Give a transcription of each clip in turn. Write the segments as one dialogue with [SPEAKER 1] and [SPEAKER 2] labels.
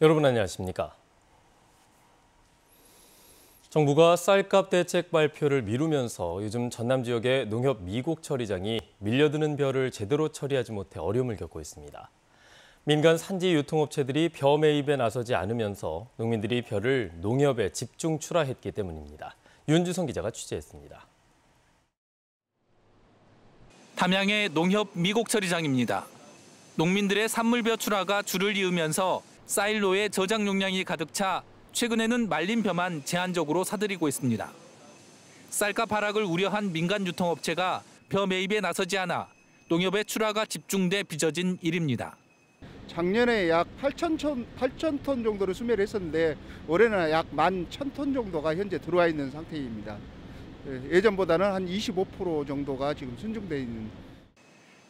[SPEAKER 1] 여러분 안녕하십니까? 정부가 쌀값 대책 발표를 미루면서 요즘 전남 지역의 농협 미국 처리장이 밀려드는 벼를 제대로 처리하지 못해 어려움을 겪고 있습니다. 민간 산지 유통업체들이 벼 매입에 나서지 않으면서 농민들이 벼를 농협에 집중 출하했기 때문입니다. 윤주성 기자가 취재했습니다.
[SPEAKER 2] 담양의 농협 미국 처리장입니다. 농민들의 산물벼 출하가 줄을 이으면서 사일로에 저장 용량이 가득 차 최근에는 말린 벼만 제한적으로 사들이고 있습니다. 쌀값 하락을 우려한 민간 유통업체가 벼 매입에 나서지 않아 농협의 출하가 집중돼 빚어진 일입니다.
[SPEAKER 3] 작년에 약 8천 톤 정도를 수매를 했었는데 올해는 약 11,000톤 정도가 현재 들어와 있는 상태입니다. 예전보다는 한 25% 정도가 지금 순증돼 있는.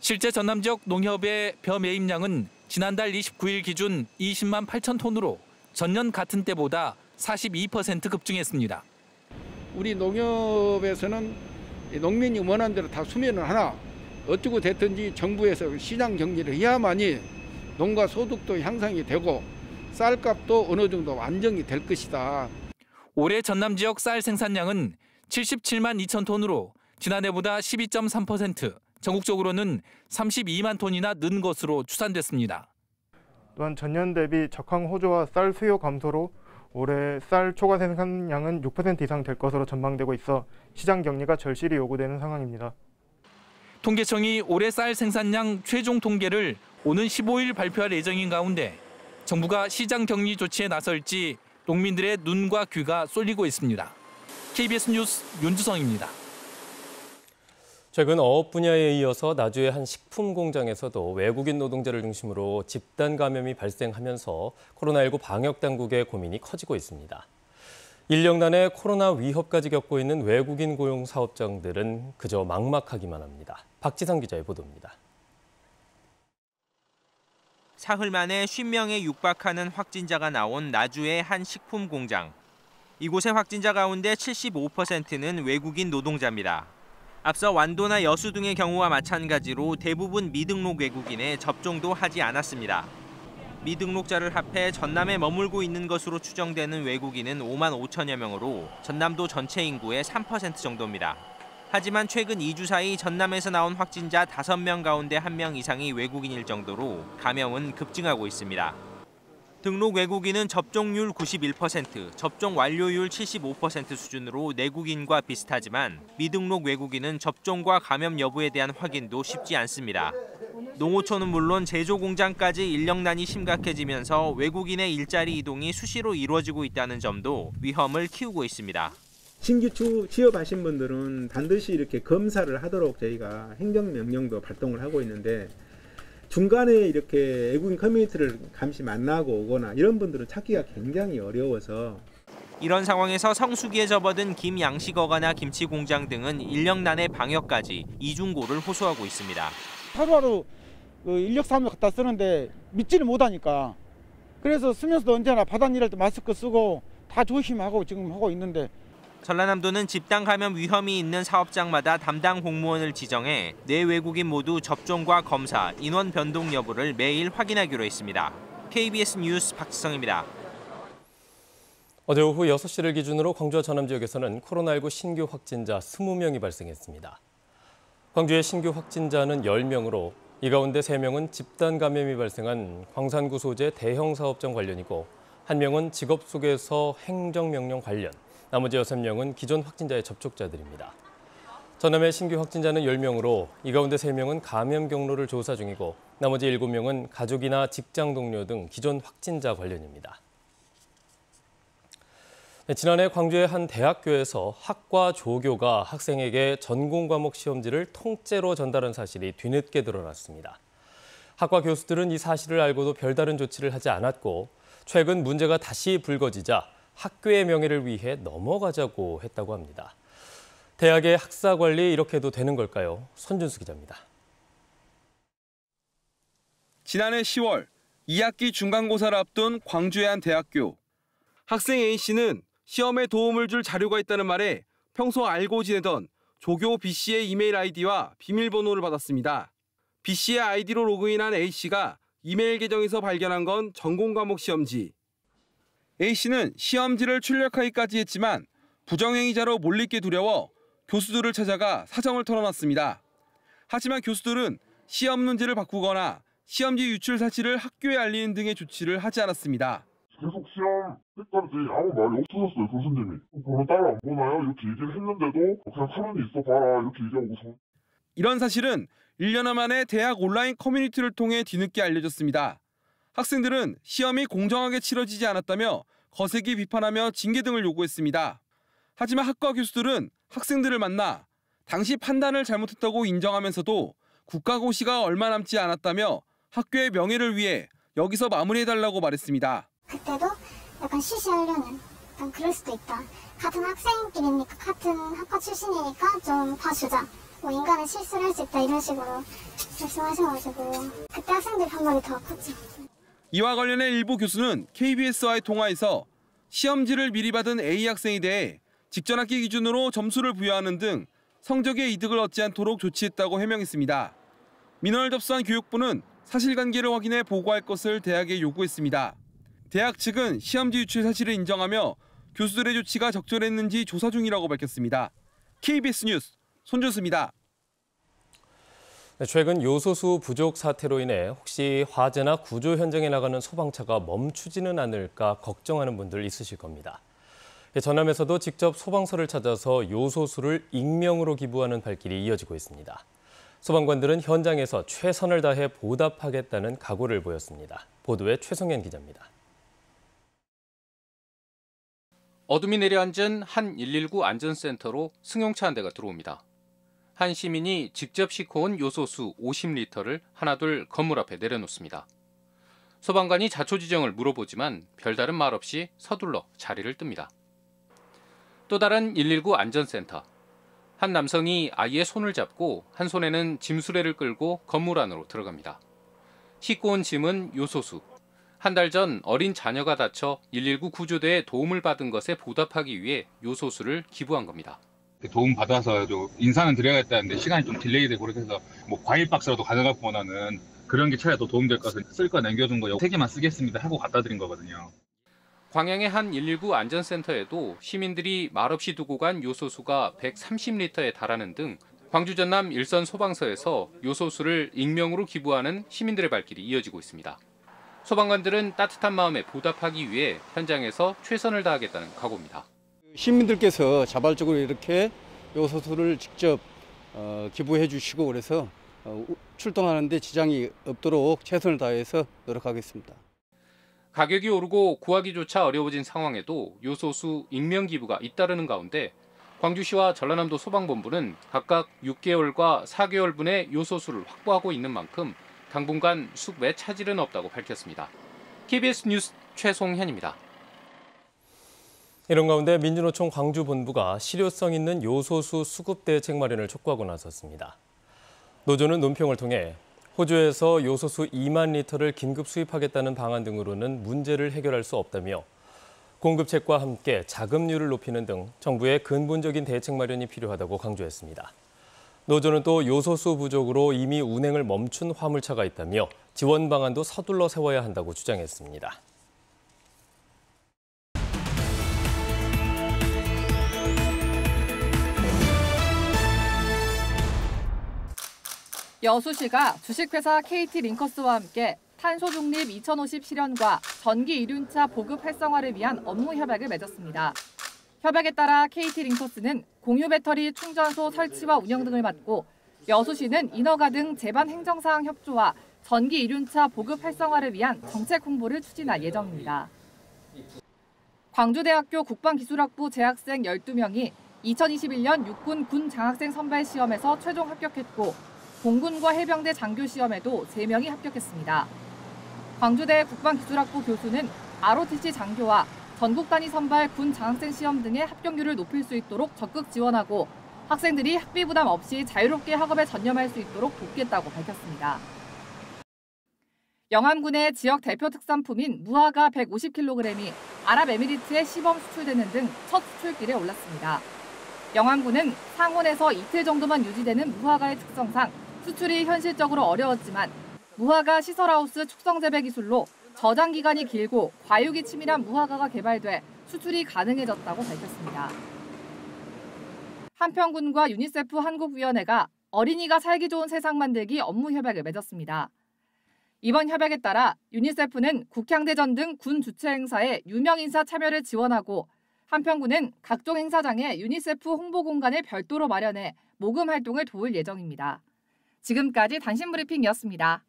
[SPEAKER 2] 실제 전남 지역 농협의 벼 매입량은 지난달 29일 기준 20만 8천 톤으로 전년 같은 때보다 42% 급증했습니다.
[SPEAKER 4] 우리 농협에서는 농민이 원하는 대로 다 수매를 하나 어쩌고 됐든지 정부에서 시장 정리를 해야만이 농가 소득도 향상이 되고 쌀값도 어느 정도 안정이 될 것이다.
[SPEAKER 2] 올해 전남 지역 쌀 생산량은 77만 2천 톤으로 지난해보다 12.3%, 전국적으로는 32만 톤이나 는 것으로 추산됐습니다.
[SPEAKER 5] 또한 전년 대비 적황 호조와 쌀 수요 감소로 올해 쌀 초과 생산량은 6% 이상 될 것으로 전망되고 있어 시장 격리가 절실히 요구되는 상황입니다.
[SPEAKER 2] 통계청이 올해 쌀 생산량 최종 통계를 오는 15일 발표할 예정인 가운데 정부가 시장 격리 조치에 나설지 농민들의 눈과 귀가 쏠리고 있습니다. KBS 뉴스 윤주성입니다.
[SPEAKER 1] 최근 어업 분야에 이어서 나주의 한 식품 공장에서도 외국인 노동자를 중심으로 집단 감염이 발생하면서 코로나19 방역 당국의 고민이 커지고 있습니다. 인력난에 코로나 위협까지 겪고 있는 외국인 고용 사업장들은 그저 막막하기만 합니다. 박지성 기자의 보도입니다.
[SPEAKER 6] 사흘 만에 50명에 육박하는 확진자가 나온 나주의 한 식품 공장. 이곳의 확진자 가운데 75%는 외국인 노동자입니다. 앞서 완도나 여수 등의 경우와 마찬가지로 대부분 미등록 외국인에 접종도 하지 않았습니다. 미등록자를 합해 전남에 머물고 있는 것으로 추정되는 외국인은 5만 5천여 명으로 전남도 전체 인구의 3% 정도입니다. 하지만 최근 2주 사이 전남에서 나온 확진자 5명 가운데 1명 이상이 외국인일 정도로 감염은 급증하고 있습니다. 등록 외국인은 접종률 91%, 접종 완료율 75% 수준으로 내국인과 비슷하지만 미등록 외국인은 접종과 감염 여부에 대한 확인도 쉽지 않습니다. 농어촌은 물론 제조 공장까지 인력난이 심각해지면서 외국인의 일자리 이동이 수시로 이루어지고 있다는 점도 위험을 키우고 있습니다.
[SPEAKER 7] 신규 취업하신 분들은 반드시 이렇게 검사를 하도록 저희가 행정명령도 발동을 하고 있는데 중간에 이렇게 외국인 커뮤니티를 잠시 만나고 오거나 이런 분들은 찾기가 굉장히 어려워서
[SPEAKER 6] 이런 상황에서 성수기에 접어든 김양식어가나 김치공장 등은 인력난의 방역까지 이중고를 호소하고 있습니다.
[SPEAKER 8] 하루하루 인력 사무를 갖다 쓰는데 믿지를 못하니까 그래서 쓰면서도 언제나 바닥 일할 때 마스크 쓰고 다 조심하고 지금 하고 있는데
[SPEAKER 6] 전라남도는 집단 감염 위험이 있는 사업장마다 담당 공무원을 지정해 네 외국인 모두 접종과 검사, 인원 변동 여부를 매일 확인하기로 했습니다. KBS 뉴스 박지성입니다.
[SPEAKER 1] 어제 오후 6시를 기준으로 광주와 전남 지역에서는 코로나19 신규 확진자 20명이 발생했습니다. 광주의 신규 확진자는 10명으로 이 가운데 3명은 집단 감염이 발생한 광산구 소재 대형 사업장 관련이고 1명은 직업 속에서 행정명령 관련, 나머지 6명은 기존 확진자의 접촉자들입니다. 전남의 신규 확진자는 10명으로 이 가운데 3명은 감염 경로를 조사 중이고 나머지 7명은 가족이나 직장 동료 등 기존 확진자 관련입니다. 지난해 광주의 한 대학교에서 학과 조교가 학생에게 전공 과목 시험지를 통째로 전달한 사실이 뒤늦게 드러났습니다. 학과 교수들은 이 사실을 알고도 별다른 조치를 하지 않았고 최근 문제가 다시 불거지자 학교의 명예를 위해 넘어가자고 했다고 합니다. 대학의 학사 관리 이렇게 해도 되는 걸까요? 손준수 기자입니다.
[SPEAKER 9] 지난해 10월 2학기 중간고사를 앞둔 광주의 한 대학교. 학생 A씨는 시험에 도움을 줄 자료가 있다는 말에 평소 알고 지내던 조교 B씨의 이메일 아이디와 비밀번호를 받았습니다. B씨의 아이디로 로그인한 A씨가 이메일 계정에서 발견한 건 전공 과목 시험지 A씨는 시험지를 출력하기까지 했지만 부정행위자로 몰리기 두려워 교수들을 찾아가 사정을 털어놨습니다. 하지만 교수들은 시험 문제를 바꾸거나 시험지 유출 사실을 학교에 알리는 등의 조치를 하지 않았습니다.
[SPEAKER 10] 계속 시험 때까지 아무 말이 없으셨어요, 교수님이. 번호 따로 안 보나요? 이렇게 얘기를 했는데도 그냥 가만히 있어 봐라 이렇게 얘기하고서.
[SPEAKER 9] 이런 사실은 1년 만에 대학 온라인 커뮤니티를 통해 뒤늦게 알려졌습니다. 학생들은 시험이 공정하게 치러지지 않았다며 거세게 비판하며 징계 등을 요구했습니다. 하지만 학과 교수들은 학생들을 만나 당시 판단을 잘못했다고 인정하면서도 국가고시가 얼마 남지 않았다며 학교의 명예를 위해 여기서 마무리해달라고 말했습니다.
[SPEAKER 11] 그때도 약간 쉬쉬하려는 약간 그럴 수도 있다. 같은 학생끼리니까 같은 학과 출신이니까 좀 봐주자. 뭐 인간은 실수를 할 수 있다 이런 식으로 말씀하셔가지고 그때 학생들이 반발이 더 컸죠.
[SPEAKER 9] 이와 관련해 일부 교수는 KBS와의 통화에서 시험지를 미리 받은 A 학생에 대해 직전 학기 기준으로 점수를 부여하는 등 성적에 이득을 얻지 않도록 조치했다고 해명했습니다. 민원을 접수한 교육부는 사실관계를 확인해 보고할 것을 대학에 요구했습니다. 대학 측은 시험지 유출 사실을 인정하며 교수들의 조치가 적절했는지 조사 중이라고 밝혔습니다. KBS 뉴스 손준수입니다.
[SPEAKER 1] 최근 요소수 부족 사태로 인해 혹시 화재나 구조 현장에 나가는 소방차가 멈추지는 않을까 걱정하는 분들 있으실 겁니다. 전남에서도 직접 소방서를 찾아서 요소수를 익명으로 기부하는 발길이 이어지고 있습니다. 소방관들은 현장에서 최선을 다해 보답하겠다는 각오를 보였습니다. 보도에 최성현 기자입니다.
[SPEAKER 12] 어둠이 내려앉은 한 119 안전센터로 승용차 한 대가 들어옵니다. 한 시민이 직접 싣고온 요소수 50리터를 하나둘 건물 앞에 내려놓습니다. 소방관이 자초지정을 물어보지만 별다른 말 없이 서둘러 자리를 뜹니다. 또 다른 119 안전센터. 한 남성이 아이의 손을 잡고 한 손에는 짐수레를 끌고 건물 안으로 들어갑니다. 싣고 온 짐은 요소수. 한 달 전 어린 자녀가 다쳐 119 구조대의 도움을 받은 것에 보답하기 위해 요소수를 기부한 겁니다.
[SPEAKER 13] 도움 받아서 인사는 드려야겠다는데 시간이 좀 딜레이되고 그렇게 해서 뭐 과일 박스라도 가져가거나는 그런 게 차라리 더 도움될 것 같아서 쓸 거 남겨둔 거 3개만 쓰겠습니다 하고 갖다 드린 거거든요.
[SPEAKER 12] 광양의 한 119 안전센터에도 시민들이 말없이 두고 간 요소수가 130리터에 달하는 등 광주 전남 일선 소방서에서 요소수를 익명으로 기부하는 시민들의 발길이 이어지고 있습니다. 소방관들은 따뜻한 마음에 보답하기 위해 현장에서 최선을 다하겠다는 각오입니다.
[SPEAKER 14] 시민들께서 자발적으로 이렇게 요소수를 직접 기부해 주시고 그래서 출동하는 데 지장이 없도록 최선을 다해서 노력하겠습니다.
[SPEAKER 12] 가격이 오르고 구하기조차 어려워진 상황에도 요소수 익명 기부가 잇따르는 가운데 광주시와 전라남도 소방본부는 각각 6개월과 4개월분의 요소수를 확보하고 있는 만큼 당분간 수급에 차질은 없다고 밝혔습니다. KBS 뉴스 최송현입니다.
[SPEAKER 1] 이런 가운데 민주노총 광주본부가 실효성 있는 요소수 수급 대책 마련을 촉구하고 나섰습니다. 노조는 논평을 통해 호주에서 요소수 2만 리터를 긴급 수입하겠다는 방안 등으로는 문제를 해결할 수 없다며 공급책과 함께 자금률을 높이는 등 정부의 근본적인 대책 마련이 필요하다고 강조했습니다. 노조는 또 요소수 부족으로 이미 운행을 멈춘 화물차가 있다며 지원 방안도 서둘러 세워야 한다고 주장했습니다.
[SPEAKER 15] 여수시가 주식회사 KT링커스와 함께 탄소 중립 2050 실현과 전기 이륜차 보급 활성화를 위한 업무 협약을 맺었습니다. 협약에 따라 KT링커스는 공유 배터리 충전소 설치와 운영 등을 맡고 여수시는 인허가 등 제반 행정사항 협조와 전기 이륜차 보급 활성화를 위한 정책 홍보를 추진할 예정입니다. 광주대학교 국방기술학부 재학생 12명이 2021년 육군 군 장학생 선발 시험에서 최종 합격했고 공군과 해병대 장교 시험에도 3명이 합격했습니다. 광주대 국방기술학부 교수는 ROTC 장교와 전국 단위 선발 군 장학생 시험 등의 합격률을 높일 수 있도록 적극 지원하고 학생들이 학비 부담 없이 자유롭게 학업에 전념할 수 있도록 돕겠다고 밝혔습니다. 영암군의 지역 대표 특산품인 무화과 150kg이 아랍에미리트에 시범 수출되는 등 첫 수출길에 올랐습니다. 영암군은 상온에서 이틀 정도만 유지되는 무화과의 특성상 수출이 현실적으로 어려웠지만 무화과 시설하우스 축성재배 기술로 저장 기간이 길고 과육이 치밀한 무화과가 개발돼 수출이 가능해졌다고 밝혔습니다. 한평군과 유니세프 한국위원회가 어린이가 살기 좋은 세상 만들기 업무 협약을 맺었습니다. 이번 협약에 따라 유니세프는 국향대전 등 군 주최 행사에 유명 인사 참여를 지원하고 한평군은 각종 행사장에 유니세프 홍보 공간을 별도로 마련해 모금 활동을 도울 예정입니다. 지금까지 단신브리핑이었습니다.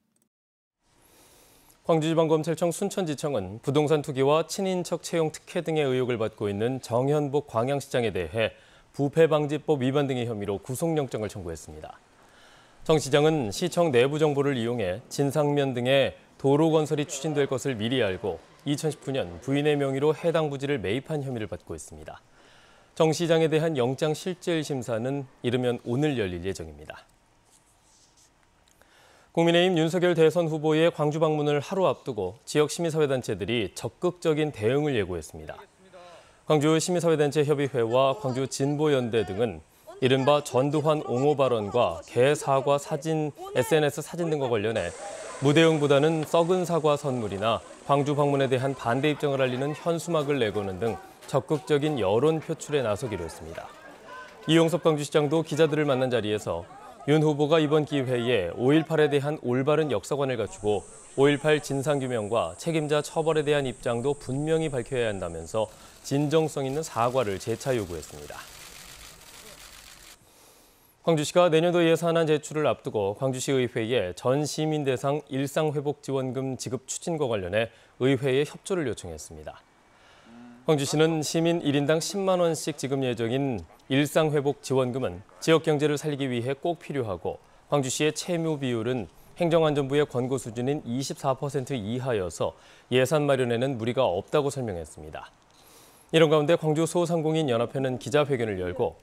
[SPEAKER 1] 광주지방검찰청 순천지청은 부동산 투기와 친인척 채용 특혜 등의 의혹을 받고 있는 정현복 광양시장에 대해 부패방지법 위반 등의 혐의로 구속영장을 청구했습니다. 정 시장은 시청 내부 정보를 이용해 진상면 등의 도로 건설이 추진될 것을 미리 알고 2019년 부인의 명의로 해당 부지를 매입한 혐의를 받고 있습니다. 정 시장에 대한 영장 실질 심사는 이르면 오늘 열릴 예정입니다. 국민의힘 윤석열 대선 후보의 광주 방문을 하루 앞두고 지역 시민사회단체들이 적극적인 대응을 예고했습니다. 광주 시민사회단체 협의회와 광주 진보연대 등은 이른바 전두환 옹호 발언과 개 사과 사진, SNS 사진 등과 관련해 무대응보다는 썩은 사과 선물이나 광주 방문에 대한 반대 입장을 알리는 현수막을 내거는 등 적극적인 여론 표출에 나서기로 했습니다. 이용섭 광주시장도 기자들을 만난 자리에서 윤 후보가 이번 기회에 5.18에 대한 올바른 역사관을 갖추고 5.18 진상규명과 책임자 처벌에 대한 입장도 분명히 밝혀야 한다면서 진정성 있는 사과를 재차 요구했습니다. 광주시가 내년도 예산안 제출을 앞두고 광주시 의회에 전 시민 대상 일상회복지원금 지급 추진과 관련해 의회에 협조를 요청했습니다. 광주시는 시민 1인당 10만 원씩 지급 예정인 일상회복지원금은 지역 경제를 살리기 위해 꼭 필요하고 광주시의 채무 비율은 행정안전부의 권고 수준인 24% 이하여서 예산 마련에는 무리가 없다고 설명했습니다. 이런 가운데 광주 소상공인 연합회는 기자회견을 열고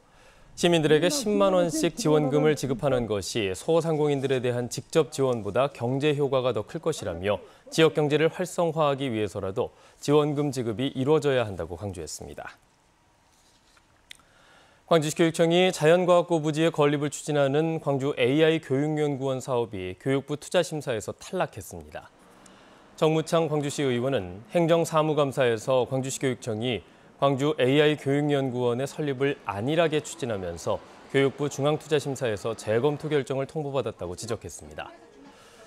[SPEAKER 1] 시민들에게 10만 원씩 지원금을 지급하는 것이 소상공인들에 대한 직접 지원보다 경제 효과가 더 클 것이라며 지역 경제를 활성화하기 위해서라도 지원금 지급이 이루어져야 한다고 강조했습니다. 광주시 교육청이 자연과학고 부지의 건립을 추진하는 광주 AI 교육연구원 사업이 교육부 투자심사에서 탈락했습니다. 정무창 광주시 의원은 행정사무감사에서 광주시 교육청이 광주 AI 교육연구원의 설립을 안일하게 추진하면서 교육부 중앙투자심사에서 재검토 결정을 통보받았다고 지적했습니다.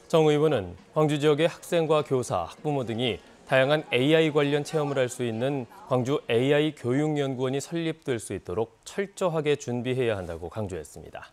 [SPEAKER 1] 정 의원은 광주 지역의 학생과 교사, 학부모 등이 다양한 AI 관련 체험을 할 수 있는 광주 AI 교육연구원이 설립될 수 있도록 철저하게 준비해야 한다고 강조했습니다.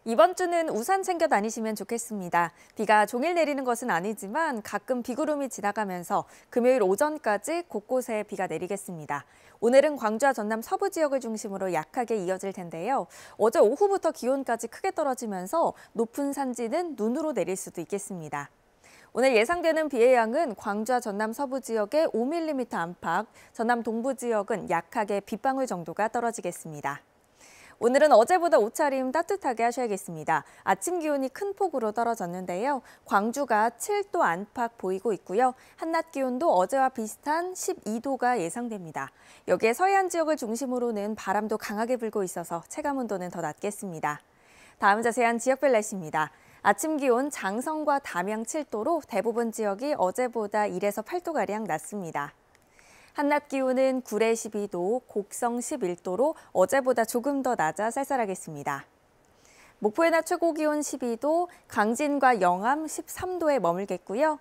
[SPEAKER 16] 이번 주는 우산 챙겨 다니시면 좋겠습니다. 비가 종일 내리는 것은 아니지만 가끔 비구름이 지나가면서 금요일 오전까지 곳곳에 비가 내리겠습니다. 오늘은 광주와 전남 서부 지역을 중심으로 약하게 이어질 텐데요. 어제 오후부터 기온까지 크게 떨어지면서 높은 산지는 눈으로 내릴 수도 있겠습니다. 오늘 예상되는 비의 양은 광주와 전남 서부 지역에 5mm 안팎, 전남 동부 지역은 약하게 빗방울 정도가 떨어지겠습니다. 오늘은 어제보다 옷차림 따뜻하게 하셔야겠습니다. 아침 기온이 큰 폭으로 떨어졌는데요. 광주가 7도 안팎 보이고 있고요. 한낮 기온도 어제와 비슷한 12도가 예상됩니다. 여기에 서해안 지역을 중심으로는 바람도 강하게 불고 있어서 체감 온도는 더 낮겠습니다. 다음 자세한 지역별 날씨입니다. 아침 기온 장성과 담양 7도로 대부분 지역이 어제보다 1에서 8도가량 낮습니다. 한낮 기온은 구례 12도, 곡성 11도로 어제보다 조금 더 낮아 쌀쌀하겠습니다. 목포의 낮 최고 기온 12도, 강진과 영암 13도에 머물겠고요.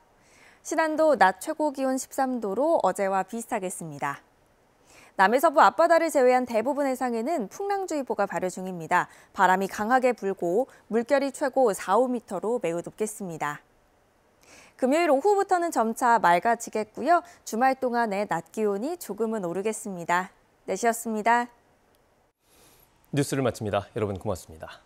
[SPEAKER 16] 신안도 낮 최고 기온 13도로 어제와 비슷하겠습니다. 남해서부 앞바다를 제외한 대부분 해상에는 풍랑주의보가 발효 중입니다. 바람이 강하게 불고 물결이 최고 4, 5m로 매우 높겠습니다. 금요일 오후부터는 점차 맑아지겠고요. 주말 동안에 낮 기온이 조금은 오르겠습니다. 내시였습니다.
[SPEAKER 1] 뉴스를 마칩니다. 여러분 고맙습니다.